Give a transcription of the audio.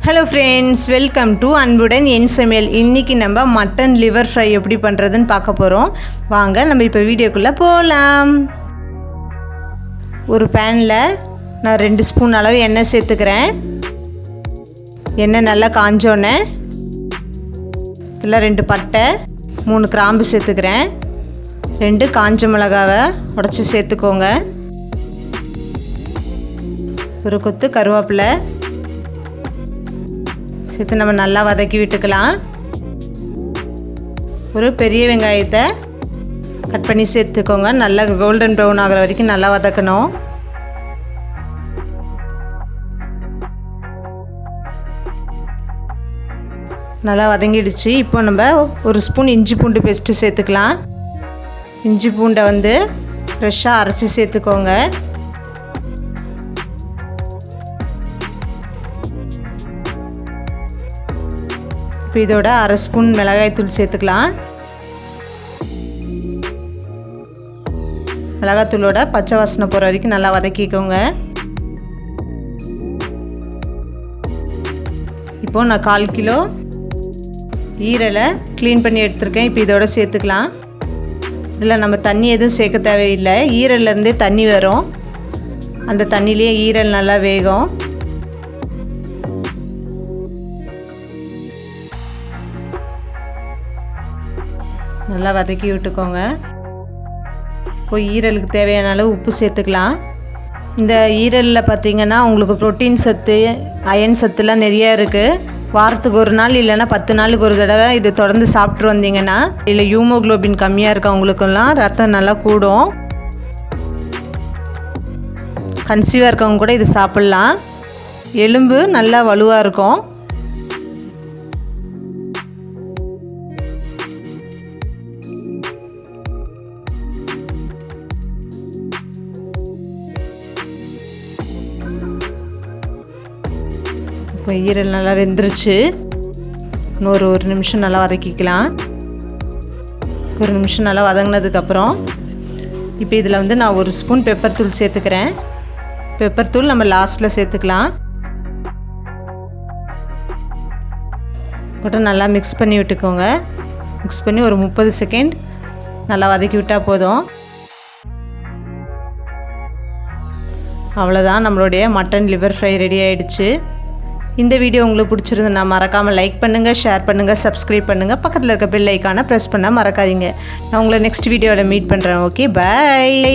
Hello friends, welcome to Anbudan in Samayal. இன்னைக்கு நம்ம mutton liver fry எப்படி பண்றதுன்னு பார்க்க போறோம். வாங்க நம்ம இப்போ வீடியோக்குள்ள போலாம். ஒரு panல நான் 2 ஸ்பூன் அளவு எண்ணெய் சேர்த்துக்கிறேன். எண்ணெய் நல்லா காஞ்சோனே இதெல்லாம் 2 பட்டை 3 கிராம்பு சேர்த்துக்கிறேன். 2 காஞ்ச மிளகாவை உடைச்சு சேர்த்துக்கோங்க. ஒரு கொத்து கருவேப்பிலை சேர்த்து நம்ம நல்லா வதக்கி விட்டுக்கலாம். ஒரு பெரிய வெங்காயத்தை கட் பண்ணி சேர்த்துக்கோங்க. நல்லா கோல்டன் ப்ரௌன் ஆகிற வரைக்கும் நல்லா வதக்கணும். நல்லா வதங்கிடுச்சு. இப்போ நம்ம ஒரு ஸ்பூன் இஞ்சி பூண்டு பேஸ்ட்டு சேர்த்துக்கலாம். இஞ்சி பூண்டை ஃப்ரெஷ்ஷாக அரைச்சி சேர்த்துக்கோங்க. இப்போ இதோட அரை ஸ்பூன் மிளகாய்த்தூள் சேர்த்துக்கலாம். மிளகாய்த்தூளோட பச்சை வாசனை போகிற வரைக்கும் நல்லா வதக்கிக்கோங்க. இப்போது நான் 1/4 கிலோ ஈரலை க்ளீன் பண்ணி எடுத்துருக்கேன். இப்போ இதோட சேர்த்துக்கலாம். இதில் நம்ம தண்ணி எதுவும் சேர்க்க தேவையில்லை. ஈரல்லேருந்தே தண்ணி வரும். அந்த தண்ணியிலே ஈரல் நல்லா வேகும். நல்லா வதக்கி விட்டுக்கோங்க. இப்போ ஈரலுக்கு தேவையான அளவு உப்பு சேர்த்துக்கலாம். இந்த ஈரலில் பார்த்திங்கன்னா உங்களுக்கு புரோட்டீன் சத்து அயன் சத்துலாம் நிறையா இருக்குது. வாரத்துக்கு ஒரு நாள் இல்லைன்னா 10 நாளுக்கு ஒரு தடவை இது தொடர்ந்து சாப்பிட்டு வந்தீங்கன்னா இல்லை ஹீமோகுளோபின் கம்மியாக இருக்கவங்களுக்கெல்லாம் ரத்தம் நல்லா கூடும். கன்சீவாக இருக்கவங்க கூட இது சாப்பிட்லாம். எலும்பு நல்லா வலுவாக இருக்கும். இப்போ ஈரல் நல்லா வெந்துருச்சு. இன்னொரு 1 நிமிஷம் நல்லா வதக்கிக்கலாம். 1 நிமிஷம் நல்லா வதங்கினதுக்கப்புறம் இப்போ இதில் நான் 1 ஸ்பூன் பெப்பர் தூள் சேர்த்துக்கிறேன். பெப்பர் தூள் நம்ம லாஸ்ட்டில் சேர்த்துக்கலாம். போட்டு நல்லா மிக்ஸ் பண்ணி விட்டுக்கோங்க. மிக்ஸ் பண்ணி ஒரு 30 செகண்ட் நல்லா வதக்கி விட்டால் போதும். அவ்வளோதான், நம்மளுடைய மட்டன் லிவர் ஃப்ரை ரெடி ஆகிடுச்சு. இந்த வீடியோ உங்களுக்கு பிடிச்சிருந்துன்னா மறக்காமல் லைக் பண்ணுங்கள், ஷேர் பண்ணுங்கள், சப்ஸ்கிரைப் பண்ணுங்கள். பக்கத்தில் இருக்க பெல் ஐக்கானை ப்ரெஸ் பண்ண மறக்காதீங்க. நான் உங்களை நெக்ஸ்ட் வீடியோவில் மீட் பண்ணுறேன். Okay, by.